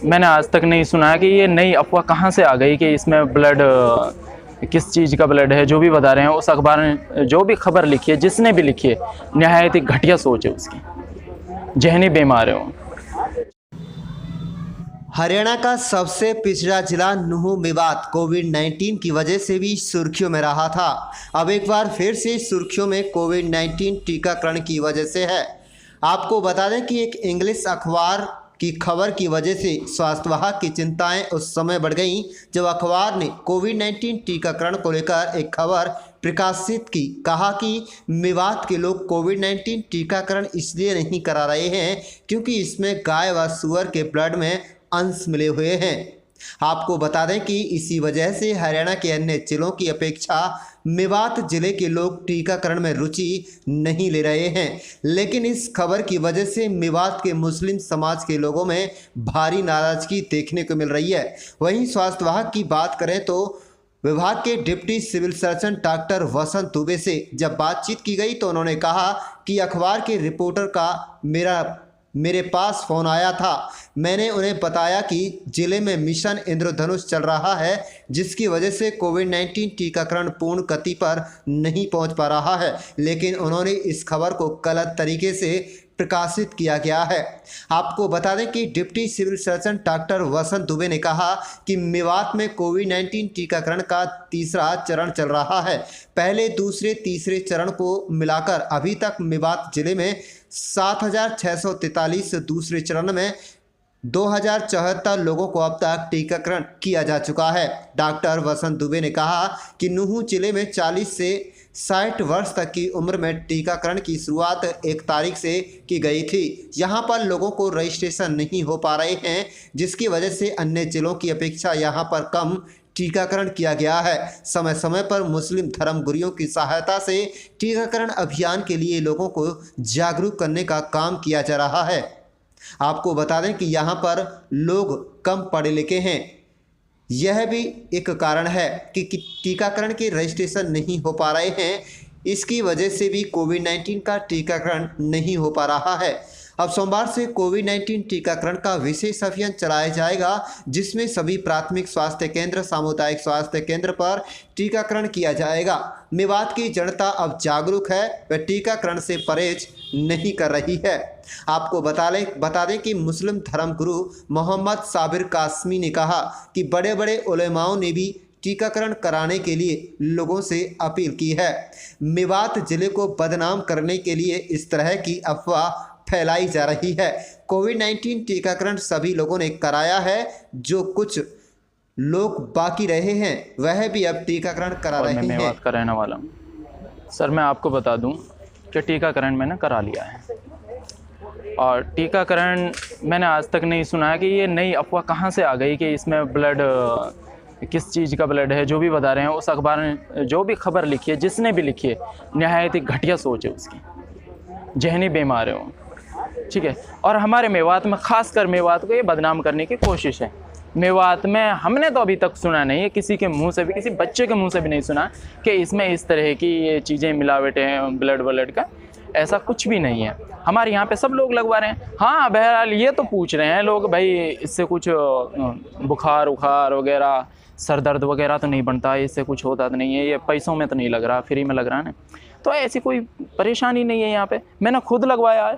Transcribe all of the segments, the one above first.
मैंने आज तक नहीं सुना है कि ये नई अफवाह कहाँ से आ गई कि इसमें ब्लड किस चीज़ का ब्लड है। जो भी बता रहे हैं उस अखबार ने जो भी खबर लिखी है, जिसने भी लिखी है, नहायत ही घटिया सोच है उसकी, जहनी बीमार है वो। हरियाणा का सबसे पिछड़ा जिला नुहू मेवात कोविड-19 की वजह से भी सुर्खियों में रहा था। अब एक बार फिर से सुर्खियों में कोविड-19 टीकाकरण की वजह से है। आपको बता दें कि एक इंग्लिश अखबार की खबर की वजह से स्वास्थ्य विभाग की चिंताएं उस समय बढ़ गईं जब अखबार ने कोविड-19 टीकाकरण को लेकर एक खबर प्रकाशित की। कहा कि मेवात के लोग कोविड-19 टीकाकरण इसलिए नहीं करा रहे हैं क्योंकि इसमें गाय व सुअर के ब्लड में अंश मिले हुए हैं। आपको बता दें कि इसी वजह से हरियाणा के अन्य जिलों की अपेक्षा मेवात जिले के लोग टीकाकरण में रुचि नहीं ले रहे हैं। लेकिन इस खबर की वजह से मेवात के मुस्लिम समाज के लोगों में भारी नाराजगी देखने को मिल रही है। वहीं स्वास्थ्य विभाग की बात करें तो विभाग के डिप्टी सिविल सर्जन डॉक्टर वसंत दुबे से जब बातचीत की गई तो उन्होंने कहा कि अखबार के रिपोर्टर का मेरे पास फ़ोन आया था। मैंने उन्हें बताया कि ज़िले में मिशन इंद्रधनुष चल रहा है जिसकी वजह से कोविड-19 टीकाकरण पूर्ण गति पर नहीं पहुंच पा रहा है, लेकिन उन्होंने इस खबर को गलत तरीके से प्रकाशित किया गया है। आपको बता दें कि डिप्टी सिविल सर्जन डॉक्टर वसंत दुबे ने कहा कि मेवात में कोविड-19 टीकाकरण का तीसरा चरण चल रहा है। पहले, दूसरे, तीसरे चरण को मिलाकर अभी तक मेवात जिले में 7,643, दूसरे चरण में 2,074 लोगों को अब तक टीकाकरण किया जा चुका है। डॉक्टर वसंत दुबे ने कहा कि नुहू जिले में 40 से 60 वर्ष तक की उम्र में टीकाकरण की शुरुआत 1 तारीख से की गई थी। यहां पर लोगों को रजिस्ट्रेशन नहीं हो पा रहे हैं जिसकी वजह से अन्य जिलों की अपेक्षा यहां पर कम टीकाकरण किया गया है। समय समय पर मुस्लिम धर्मगुरुओं की सहायता से टीकाकरण अभियान के लिए लोगों को जागरूक करने का काम किया जा रहा है। आपको बता दें कि यहाँ पर लोग कम पढ़े लिखे हैं, यह भी एक कारण है कि टीकाकरण के रजिस्ट्रेशन नहीं हो पा रहे हैं। इसकी वजह से भी कोविड-19 का टीकाकरण नहीं हो पा रहा है। अब सोमवार से कोविड-19 टीकाकरण का विशेष अभियान चलाया जाएगा जिसमें सभी प्राथमिक स्वास्थ्य केंद्र, सामुदायिक स्वास्थ्य केंद्र पर टीकाकरण किया जाएगा। मेवात की जनता अब जागरूक है, वह टीकाकरण से परहेज नहीं कर रही है। आपको बता दें कि मुस्लिम धर्मगुरु मोहम्मद साबिर कासमी ने कहा कि बड़े बड़े उलेमाओं ने भी टीकाकरण कराने के लिए लोगों से अपील की है। मेवात जिले को बदनाम करने के लिए इस तरह की अफवाह फैलाई जा रही है। कोविड-19 टीकाकरण सभी लोगों ने कराया है, जो कुछ लोग बाकी रहे हैं वह भी अब टीकाकरण करा रहे हैं। मैं मेवात का रहने वाला हूँ। सर, मैं आपको बता दूं कि टीकाकरण मैंने करा लिया है और टीकाकरण मैंने आज तक नहीं सुना है कि ये नई अफवाह कहाँ से आ गई कि इसमें ब्लड किस चीज़ का ब्लड है। जो भी बता रहे हैं उस अखबार ने जो भी खबर लिखी है, जिसने भी लिखी है, नहायत ही घटिया सोच है उसकी, जहनी बीमार है वो। ठीक है। और हमारे मेवात में, खासकर मेवात को ये बदनाम करने की कोशिश है। मेवात में हमने तो अभी तक सुना नहीं है, किसी के मुंह से भी, किसी बच्चे के मुंह से भी नहीं सुना कि इसमें इस तरह की ये चीज़ें मिलावटें हैं ब्लड का। ऐसा कुछ भी नहीं है। हमारे यहाँ पे सब लोग लगवा रहे हैं। हाँ, बहरहाल ये तो पूछ रहे हैं लोग, भाई इससे कुछ बुखार उखार वगैरह, सर दर्द वगैरह तो नहीं बनता है, इससे कुछ होता तो नहीं है, ये पैसों में तो नहीं लग रहा, फ्री में लग रहा है ना, तो ऐसी कोई परेशानी नहीं है यहाँ पे। मैंने खुद लगवाया है,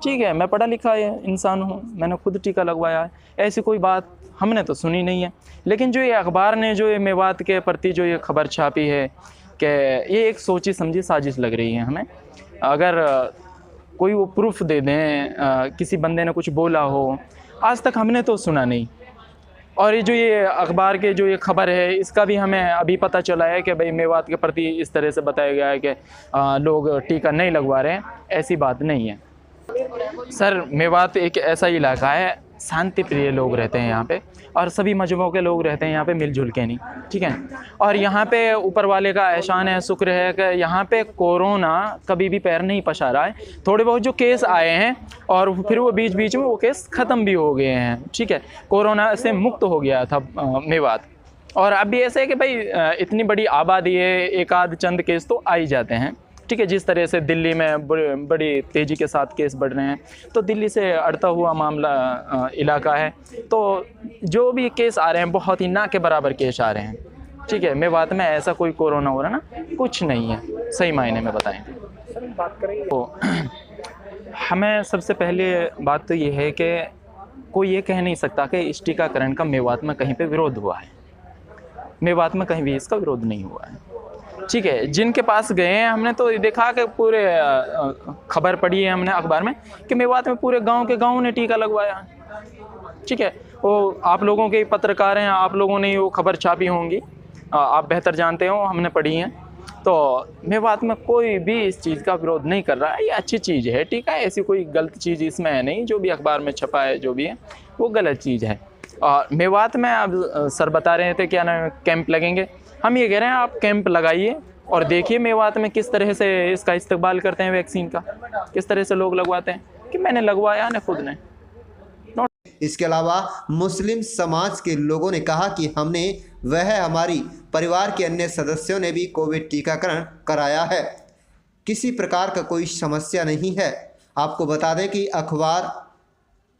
ठीक है, मैं पढ़ा लिखा इंसान हूँ, मैंने खुद टीका लगवाया है। ऐसी कोई बात हमने तो सुनी नहीं है। लेकिन जो ये अखबार ने जो ये मेवात के प्रति जो ये खबर छापी है कि ये एक सोची समझी साजिश लग रही है हमें। अगर कोई वो प्रूफ दे दें, किसी बंदे ने कुछ बोला हो, आज तक हमने तो सुना नहीं। और ये अखबार के जो ये खबर है, इसका भी हमें अभी पता चला है कि भाई मेवात के प्रति इस तरह से बताया गया है कि लोग टीका नहीं लगवा रहे हैं। ऐसी बात नहीं है सर। मेवात एक ऐसा इलाका है, शांति प्रिय लोग रहते हैं यहाँ पे, और सभी मजहबों के लोग रहते हैं यहाँ पे मिलजुल के नहीं, ठीक है। और यहाँ पे ऊपर वाले का एहसान है, शुक्र है कि यहाँ पे कोरोना कभी भी पैर नहीं पसारा है। थोड़े बहुत जो केस आए हैं और फिर वो बीच बीच में वो केस ख़त्म भी हो गए हैं, ठीक है। कोरोना से मुक्त हो गया था मेवात। और अब भी ऐसे है कि भाई इतनी बड़ी आबादी है, एक आध चंद केस तो आ ही जाते हैं, ठीक है, जिस तरह से दिल्ली में बड़ी तेज़ी के साथ केस बढ़ रहे हैं, तो दिल्ली से अड़ता हुआ मामला इलाका है, तो जो भी केस आ रहे हैं बहुत ही ना के बराबर केस आ रहे हैं। ठीक है, मेवात में ऐसा कोई कोरोना हो रहा ना, कुछ नहीं है, सही मायने में बताएं तो हमें सबसे पहले बात तो ये है कि कोई ये कह नहीं सकता कि इस टीकाकरण का मेवात में कहीं पे विरोध हुआ है। मेवात में कहीं भी इसका विरोध नहीं हुआ है। ठीक है, जिनके पास गए हैं हमने तो देखा कि पूरे खबर पढ़ी है हमने अखबार में कि मेवात में पूरे गांव के गांव ने टीका लगवाया। ठीक है, वो आप लोगों के पत्रकार हैं, आप लोगों ने वो खबर छापी होंगी, आप बेहतर जानते हो, हमने पढ़ी हैं। तो मेवात में कोई भी इस चीज़ का विरोध नहीं कर रहा है, ये अच्छी चीज़ है। ठीक है, ऐसी कोई गलत चीज़ इसमें है नहीं, जो भी अखबार में छपा है जो भी है वो गलत चीज़ है। और मेवात में अब सर बता रहे थे क्या ना कैंप लगेंगे, हम ये कह रहे हैं आप कैंप लगाइए और देखिए मेवात में किस तरह से इसका इस्तेमाल करते हैं, वैक्सीन का किस तरह से लोग लगवाते हैं, कि मैंने लगवाया ना खुद ने। इसके अलावा मुस्लिम समाज के लोगों ने कहा कि हमने वह हमारी परिवार के अन्य सदस्यों ने भी कोविड टीकाकरण कराया है, किसी प्रकार का कोई समस्या नहीं है। आपको बता दें कि अखबार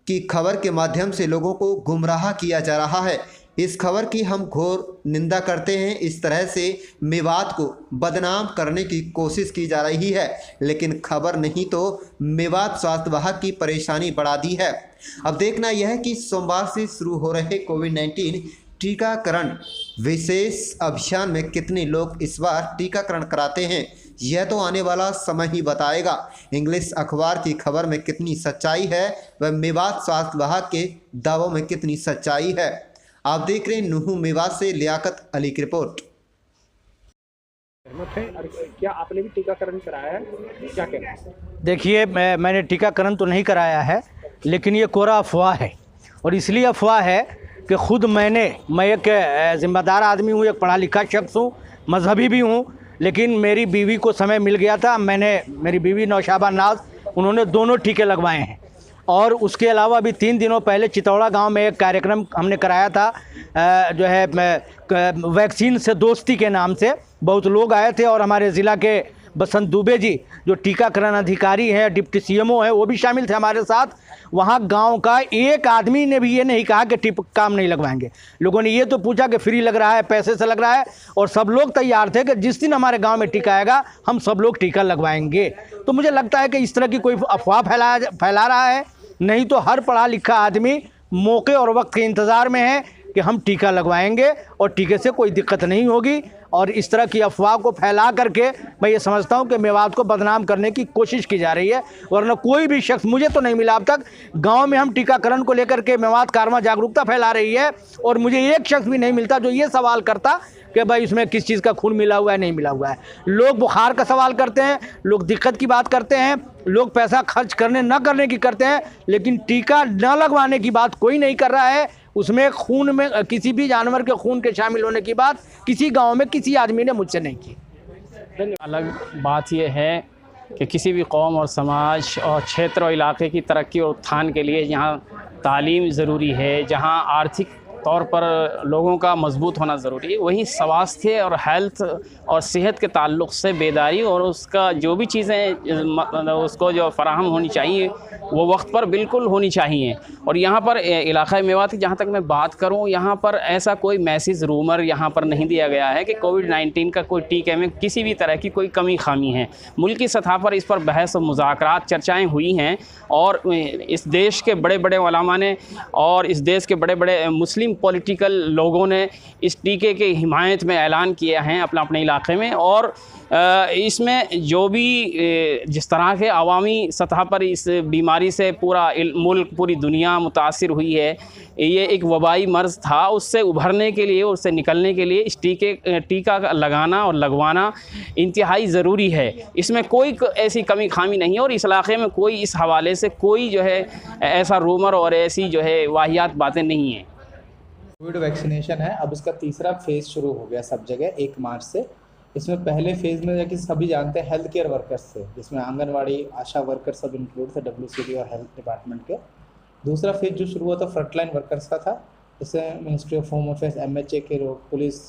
की खबर के माध्यम से लोगों को गुमराह किया जा रहा है। इस खबर की हम घोर निंदा करते हैं। इस तरह से मेवात को बदनाम करने की कोशिश की जा रही है, लेकिन खबर नहीं तो मेवात स्वास्थ्य विभाग की परेशानी बढ़ा दी है। अब देखना यह है कि सोमवार से शुरू हो रहे कोविड-19 टीकाकरण विशेष अभियान में कितने लोग इस बार टीकाकरण कराते हैं, यह तो आने वाला समय ही बताएगा। इंग्लिश अखबार की खबर में कितनी सच्चाई है व मेवात स्वास्थ्य विभाग के दावों में कितनी सच्चाई है। आप देख रहे हैं नुहू मेवात से लियाकत अली की रिपोर्ट। क्या आपने भी टीकाकरण कराया है, क्या कहना है? देखिए, मैंने टीकाकरण तो नहीं कराया है, लेकिन ये कोरा अफवाह है। और इसलिए अफवाह है कि खुद मैं एक ज़िम्मेदार आदमी हूँ, एक पढ़ा लिखा शख्स हूँ, मजहबी भी हूँ, लेकिन मेरी बीवी को समय मिल गया था, मेरी बीवी नौशाबा नाज, उन्होंने दोनों टीके लगवाए हैं। और उसके अलावा भी 3 दिनों पहले चितौड़ा गांव में एक कार्यक्रम हमने कराया था, जो है वैक्सीन से दोस्ती के नाम से बहुत लोग आए थे, और हमारे ज़िला के बसंत दुबे जी जो टीकाकरण अधिकारी हैं, डिप्टी सीएमओ हैं, वो भी शामिल थे हमारे साथ। वहाँ गांव का एक आदमी ने भी ये नहीं कहा कि टीका हम नहीं लगवाएंगे। लोगों ने ये तो पूछा कि फ्री लग रहा है, पैसे से लग रहा है, और सब लोग तैयार थे कि जिस दिन हमारे गांव में टीका आएगा हम सब लोग टीका लगवाएंगे। तो मुझे लगता है कि इस तरह की कोई अफवाह फैला रहा है, नहीं तो हर पढ़ा लिखा आदमी मौके और वक्त के इंतज़ार में है कि हम टीका लगवाएंगे और टीके से कोई दिक्कत नहीं होगी। और इस तरह की अफवाह को फैला करके मैं ये समझता हूँ कि मेवात को बदनाम करने की कोशिश की जा रही है, वरना कोई भी शख्स मुझे तो नहीं मिला अब तक। गांव में हम टीकाकरण को लेकर के मेवात कारवां जागरूकता फैला रही है, और मुझे एक शख्स भी नहीं मिलता जो ये सवाल करता कि भाई इसमें किस चीज़ का खून मिला हुआ है, नहीं मिला हुआ है। लोग बुखार का सवाल करते हैं, लोग दिक्कत की बात करते हैं, लोग पैसा खर्च करने न करने की करते हैं, लेकिन टीका न लगवाने की बात कोई नहीं कर रहा है। उसमें खून में किसी भी जानवर के खून के शामिल होने की बात किसी गांव में किसी आदमी ने मुझसे नहीं की। अलग बात यह है कि किसी भी कौम और समाज और क्षेत्र और इलाके की तरक्की और उत्थान के लिए जहाँ तालीम ज़रूरी है, जहाँ आर्थिक तौर पर लोगों का मजबूत होना ज़रूरी है, वहीं स्वास्थ्य और हेल्थ और सेहत के ताल्लुक़ से बेदारी और उसका जो भी चीज़ें उसको जो फराहम होनी चाहिए वो वक्त पर बिल्कुल होनी चाहिए। और यहाँ पर इलाक़ा मेवात की जहाँ तक मैं बात करूँ, यहाँ पर ऐसा कोई मैसेज रूमर यहाँ पर नहीं दिया गया है कि कोविड-19 का कोई टीके में किसी भी तरह की कोई कमी खामी है। मुल्क की सतह पर इस पर बहस और मुज़ाकरात चर्चाएँ हुई हैं, और इस देश के बड़े बड़े उलमा ने और इस देश के बड़े बड़े मुस्लिम पॉलिटिकल लोगों ने इस टीके के हिमायत में ऐलान किया है अपने अपने इलाके में। और इसमें जो भी जिस तरह के अवामी सतह पर इस बीमारी से पूरा मुल्क, पूरी दुनिया मुतासिर हुई है, ये एक वबाई मर्ज़ था, उससे उभरने के लिए, उससे निकलने के लिए इस टीका लगाना और लगवाना इंतहाई ज़रूरी है। इसमें कोई ऐसी कमी खामी नहीं है, और इस इलाक़े में कोई इस हवाले से कोई जो है ऐसा रूमर और ऐसी जो है वाहियात बातें नहीं हैं। कोविड वैक्सीनेशन है, अब इसका तीसरा फेज़ शुरू हो गया सब जगह 1 मार्च से। इसमें पहले फेज़ में जैसे सभी जानते हैं हेल्थ केयर वर्कर्स थे, जिसमें आंगनवाड़ी, आशा वर्कर सब इंक्लूड थे, WCD और हेल्थ डिपार्टमेंट के। दूसरा फेज़ जो शुरू हुआ था फ्रंटलाइन वर्कर्स का था, इससे ministry of home affairs, MHA के लोग, पुलिस,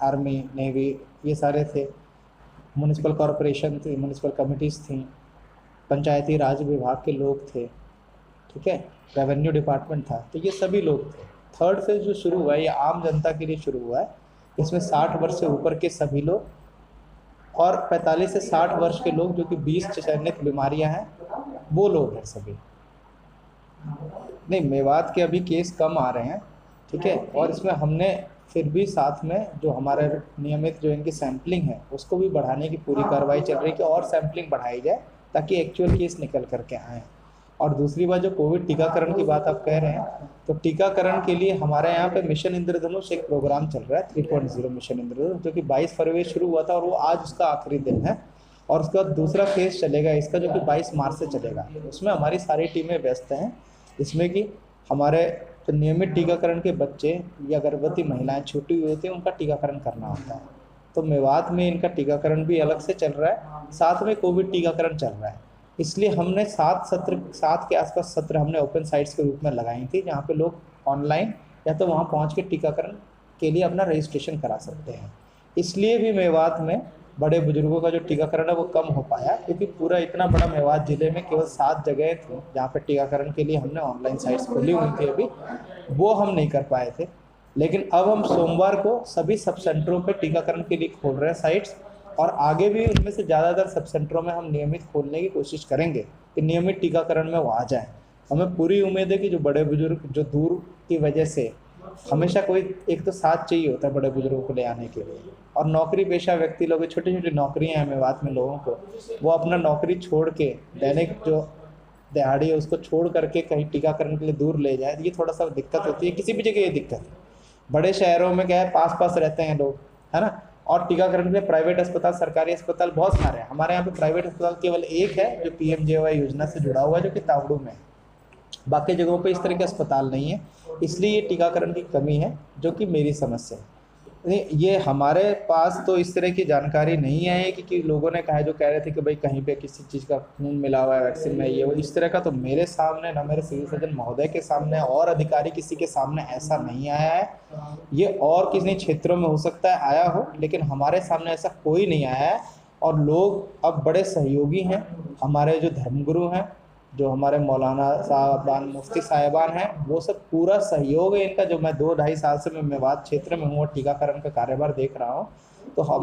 आर्मी, नेवी, ये सारे थे। म्यूनिसिपल कॉरपोरेशन थी, म्यूनिसिपल कमिटीज़ थी, पंचायती राज विभाग के लोग थे, ठीक है, रेवेन्यू डिपार्टमेंट था, तो ये सभी लोग थे। थर्ड फेज जो शुरू हुआ है ये आम जनता के लिए शुरू हुआ है। इसमें 60 वर्ष से ऊपर के सभी लोग और 45 से 60 वर्ष के लोग, जो कि 20 चयनित बीमारियां हैं, वो लोग हैं सभी। नहीं, मेवात के अभी केस कम आ रहे हैं, ठीक है, और इसमें हमने फिर भी साथ में जो हमारे नियमित जो इनकी सैम्पलिंग है उसको भी बढ़ाने की पूरी कार्रवाई चल रही है कि और सैम्पलिंग बढ़ाई जाए ताकि एक्चुअल केस निकल करके आएँ। और दूसरी बात, जो कोविड टीकाकरण की बात आप कह रहे हैं, तो टीकाकरण के लिए हमारे यहाँ पे मिशन इंद्रधनुष एक प्रोग्राम चल रहा है, 3.0 मिशन इंद्रधनुष, जो कि 22 फरवरी शुरू हुआ था और वो आज उसका आखिरी दिन है। और उसके बाद दूसरा फेज चलेगा इसका, जो कि 22 मार्च से चलेगा। उसमें हमारी सारी टीमें व्यस्त हैं, इसमें कि हमारे जो नियमित टीकाकरण के बच्चे या गर्भवती महिलाएं छूटी हुई होती हैं उनका टीकाकरण करना होता है। तो मेवात में इनका टीकाकरण भी अलग से चल रहा है, साथ में कोविड टीकाकरण चल रहा है। इसलिए हमने 7 के आसपास सत्र हमने ओपन साइट्स के रूप में लगाई थी, जहाँ पे लोग ऑनलाइन या तो वहाँ पहुँच के टीकाकरण के लिए अपना रजिस्ट्रेशन करा सकते हैं। इसलिए भी मेवात में बड़े बुजुर्गों का जो टीकाकरण है वो कम हो पाया, क्योंकि पूरा इतना बड़ा मेवात ज़िले में केवल 7 जगह थी जहाँ पे टीकाकरण के लिए हमने ऑनलाइन साइट्स खोली हुई थी, अभी वो हम नहीं कर पाए थे। लेकिन अब हम सोमवार को सभी सब सेंटरों पर टीकाकरण के लिए खोल रहे हैं साइट्स, और आगे भी उनमें से ज़्यादातर सब सेंटरों में हम नियमित खोलने की कोशिश करेंगे कि नियमित टीकाकरण में वो आ जाएँ। हमें पूरी उम्मीद है कि जो बड़े बुजुर्ग जो दूर की वजह से हमेशा कोई एक तो साथ चाहिए होता है बड़े बुजुर्गों को ले आने के लिए, और नौकरी पेशा व्यक्ति लोग, छोटी छोटी नौकरियां हैं मेवात में लोगों को, वो अपना नौकरी छोड़ के दैनिक जो दिहाड़ी है उसको छोड़ करके कहीं टीकाकरण के लिए दूर ले जाए, ये थोड़ा सा दिक्कत होती है। किसी भी जगह ये दिक्कत है, बड़े शहरों में क्या है, पास पास रहते हैं लोग, है ना, और टीकाकरण के लिए प्राइवेट अस्पताल, सरकारी अस्पताल बहुत सारे हैं। हमारे यहाँ पे प्राइवेट अस्पताल केवल एक है जो PMJY योजना से जुड़ा हुआ है, जो कि तावड़ू में है। बाकी जगहों पे इस तरह के अस्पताल नहीं है, इसलिए ये टीकाकरण की कमी है, जो कि मेरी समस्या है। ये हमारे पास तो इस तरह की जानकारी नहीं है कि लोगों ने कहा, जो कह रहे थे कि भाई कहीं पे किसी चीज़ का खून मिला हुआ है वैक्सीन में, ये वो इस तरह का तो मेरे सामने, ना मेरे सिविल सर्जन महोदय के सामने और अधिकारी किसी के सामने ऐसा नहीं आया है। ये और किसी क्षेत्रों में हो सकता है आया हो, लेकिन हमारे सामने ऐसा कोई नहीं आया है। और लोग अब बड़े सहयोगी हैं, हमारे जो धर्मगुरु हैं, जो हमारे मौलाना साहबान, मुफ्ती साहिबान हैं, वो सब पूरा सहयोग है इनका। जो मैं 2-2.5 साल से मैं मेवात क्षेत्र में हूँ और टीकाकरण का कार्यभार देख रहा हूँ, तो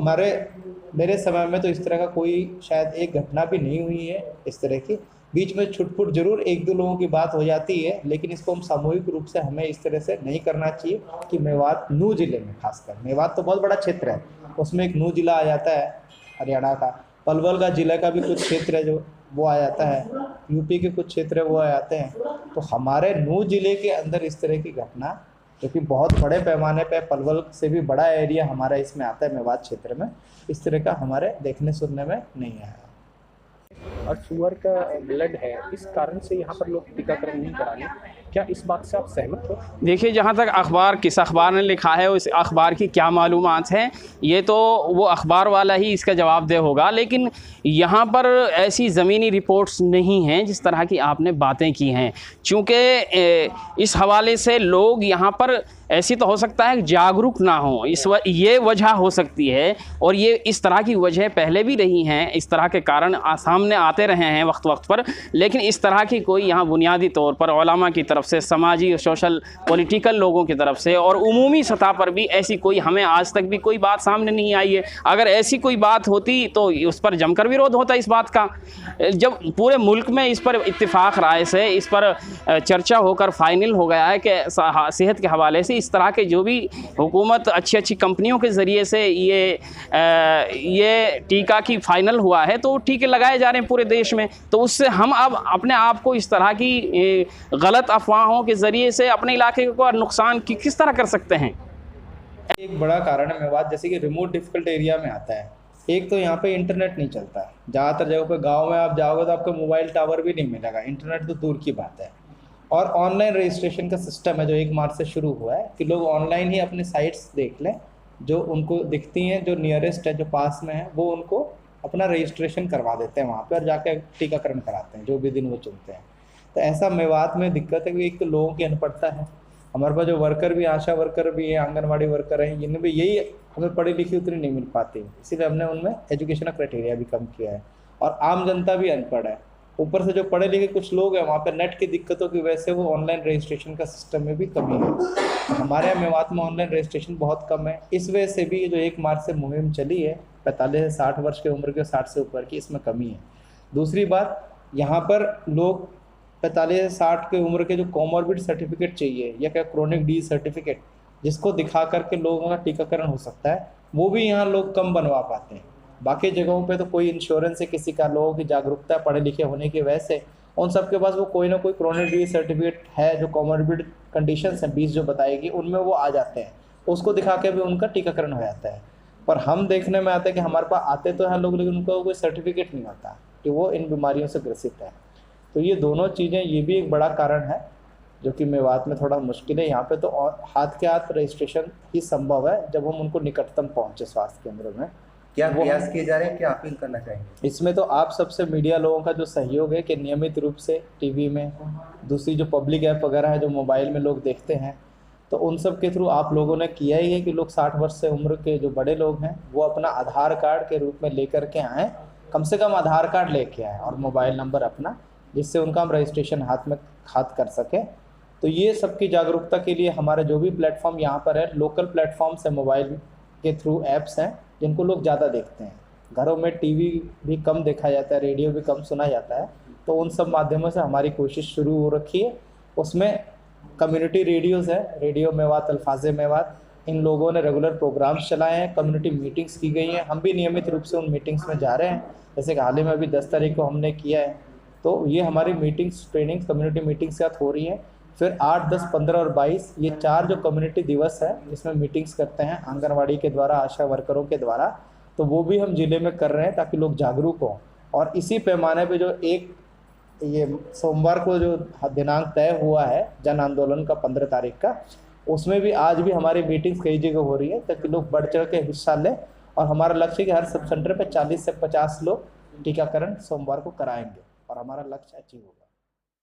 मेरे समय में तो इस तरह का कोई शायद एक घटना भी नहीं हुई है इस तरह की। बीच में छुटपुट जरूर 1-2 लोगों की बात हो जाती है, लेकिन इसको हम सामूहिक रूप से हमें इस तरह से नहीं करना चाहिए कि मेवात नूह जिले में, खासकर मेवात तो बहुत बड़ा क्षेत्र है, उसमें एक नूह जिला आ जाता है हरियाणा का, पलवल का जिला का भी कुछ क्षेत्र है जो वो आ जाता है, यूपी के कुछ क्षेत्र वो आ जाते हैं। तो हमारे नूह जिले के अंदर इस तरह की घटना, जो कि बहुत बड़े पैमाने पे, पलवल से भी बड़ा एरिया हमारा इसमें आता है मेवात क्षेत्र में, इस तरह का हमारे देखने सुनने में नहीं आया। और सुअर का ब्लड है, इस कारण से यहाँ पर लोग टीकाकरण नहीं कराने, क्या इस बात से आप सहमत हो? देखिए, जहाँ तक अखबार किस अखबार ने लिखा है, उस अखबार की क्या मालूमात हैं, ये तो वो अखबार वाला ही इसका जवाब दे होगा। लेकिन यहाँ पर ऐसी ज़मीनी रिपोर्ट्स नहीं हैं जिस तरह की आपने बातें की हैं, चूँकि इस हवाले से लोग यहाँ पर, ऐसी तो हो सकता है जागरूक ना हो, ये वजह हो सकती है। और ये इस तरह की वजह पहले भी रही हैं, इस तरह के कारण सामने आते रहे हैं वक्त वक्त पर, लेकिन इस तरह की कोई यहाँ बुनियादी तौर पर उलमा की तरफ से, समाजी सोशल पॉलिटिकल लोगों की तरफ से और उमूमी सतह पर भी ऐसी कोई, हमें आज तक भी कोई बात सामने नहीं आई है। अगर ऐसी कोई बात होती तो उस पर जमकर विरोध होता इस बात का। जब पूरे मुल्क में इस पर इत्तेफाक राय से इस पर चर्चा होकर फाइनल हो गया है कि सेहत के हवाले से इस तरह के जो भी हुकूमत अच्छी कंपनियों के ज़रिए से ये टीका की फाइनल हुआ है, तो टीके लगाए जा रहे हैं पूरे देश में, तो उससे हम अब अपने आप को इस तरह की गलत अफवाहों के ज़रिए से अपने इलाके को नुकसान किस तरह कर सकते हैं। एक बड़ा कारण है मेवात, जैसे कि रिमोट डिफिकल्ट एरिया में आता है। एक तो यहाँ पे इंटरनेट नहीं चलता है, ज़्यादातर जगहों पे गांव में आप जाओगे तो आपको मोबाइल टावर भी नहीं मिलेगा, इंटरनेट तो दूर की बात है। और ऑनलाइन रजिस्ट्रेशन का सिस्टम है जो 1 मार्च से शुरू हुआ है कि लोग ऑनलाइन ही अपने साइट्स देख लें, जो उनको दिखती हैं, जो नियरेस्ट है, जो पास में है, वो उनको अपना रजिस्ट्रेशन करवा देते हैं वहाँ पे और जाकर टीकाकरण कराते हैं जो भी दिन वो चुनते हैं। तो ऐसा मेवात में दिक्कत है कि एक तो लोगों की अनपढ़ता है, हमारे पास जो वर्कर भी, आशा वर्कर भी है, आंगनवाड़ी वर्कर हैं, इनमें भी यही हमें पढ़ी लिखी उतनी नहीं मिल पाती, इसीलिए हमने उनमें एजुकेशनल क्राइटेरिया भी कम किया है। और आम जनता भी अनपढ़ है, ऊपर से जो पढ़े लिखे कुछ लोग हैं वहाँ पर नेट की दिक्कतों की वजह से वो ऑनलाइन रजिस्ट्रेशन का सिस्टम में भी कमी है। हमारे यहाँ मेवात में ऑनलाइन रजिस्ट्रेशन बहुत कम है, इस वजह से भी जो 1 मार्च से मुहिम चली है 45 से 60 वर्ष की उम्र के, 60 से ऊपर की, इसमें कमी है। दूसरी बात, यहाँ पर लोग 45 से 60 की उम्र के जो कोमॉर्बिड सर्टिफिकेट चाहिए या क्या क्रोनिक डिजीज सर्टिफिकेट, जिसको दिखा करके लोगों का टीकाकरण हो सकता है, वो भी यहाँ लोग कम बनवा पाते हैं। बाकी जगहों पे तो कोई इंश्योरेंस है किसी का, लोगों की जागरूकता पढ़े लिखे होने की वजह से उन सबके पास वो कोई ना कोई क्रोनिक डिजीज सर्टिफिकेट है, जो कोमॉर्बिड कंडीशंस हैं 20 जो बताएगी, उनमें वो आ जाते हैं, उसको दिखा के भी उनका टीकाकरण हो जाता है। पर हम देखने में आता है कि हमारे पास आते तो हैं लोग, लेकिन उनको कोई सर्टिफिकेट नहीं होता कि वो इन बीमारियों से ग्रसित है। तो ये दोनों चीज़ें, ये भी एक बड़ा कारण है जो कि मेवात में थोड़ा मुश्किल है। यहाँ पे तो हाथ के हाथ रजिस्ट्रेशन ही संभव है जब हम उनको निकटतम पहुँचे स्वास्थ्य केंद्र में। क्या प्रयास किए जा रहे हैं, क्या अपील करना चाहेंगे? इसमें तो आप सबसे मीडिया लोगों का जो सहयोग है कि नियमित रूप से टीवी में, दूसरी जो पब्लिक ऐप वगैरह है जो मोबाइल में लोग देखते हैं, तो उन सब के थ्रू आप लोगों ने किया ही है कि लोग 60 वर्ष से उम्र के जो बड़े लोग हैं वो अपना आधार कार्ड के रूप में लेकर के आएँ, कम से कम आधार कार्ड लेके आएँ और मोबाइल नंबर अपना, जिससे उनका हम रजिस्ट्रेशन हाथ कर सकें। तो ये सबकी जागरूकता के लिए हमारे जो भी प्लेटफॉर्म यहाँ पर है, लोकल प्लेटफॉर्म्स है, मोबाइल के थ्रू ऐप्स हैं जिनको लोग ज़्यादा देखते हैं। घरों में टीवी भी कम देखा जाता है, रेडियो भी कम सुना जाता है, तो उन सब माध्यमों से हमारी कोशिश शुरू हो रखी है। उसमें कम्युनिटी रेडियोज़ है, रेडियो मेवात, अल्फाज़े मेवात, इन लोगों ने रेगुलर प्रोग्राम्स चलाए हैं, कम्युनिटी मीटिंग्स की गई हैं, हम भी नियमित रूप से उन मीटिंग्स में जा रहे हैं। जैसे कि हाल ही में अभी 10 तारीख को हमने किया है, तो ये हमारी मीटिंग्स, ट्रेनिंग्स कम्युनिटी मीटिंग्स के साथ हो रही हैं। फिर 8, 10, 15 और 22 ये 4 जो कम्युनिटी दिवस है इसमें मीटिंग्स करते हैं आंगनवाड़ी के द्वारा, आशा वर्करों के द्वारा, तो वो भी हम ज़िले में कर रहे हैं ताकि लोग जागरूक हों। और इसी पैमाने पे जो एक ये सोमवार को जो दिनांक तय हुआ है जन आंदोलन का 15 तारीख का, उसमें भी आज भी हमारी मीटिंग्स कई जगह हो रही है ताकि लोग बढ़ चढ़ के हिस्सा लें। और हमारा लक्ष्य है कि हर सब सेंटर पे 40 से 50 लोग टीकाकरण सोमवार को कराएंगे और हमारा लक्ष्य अचीव होगा।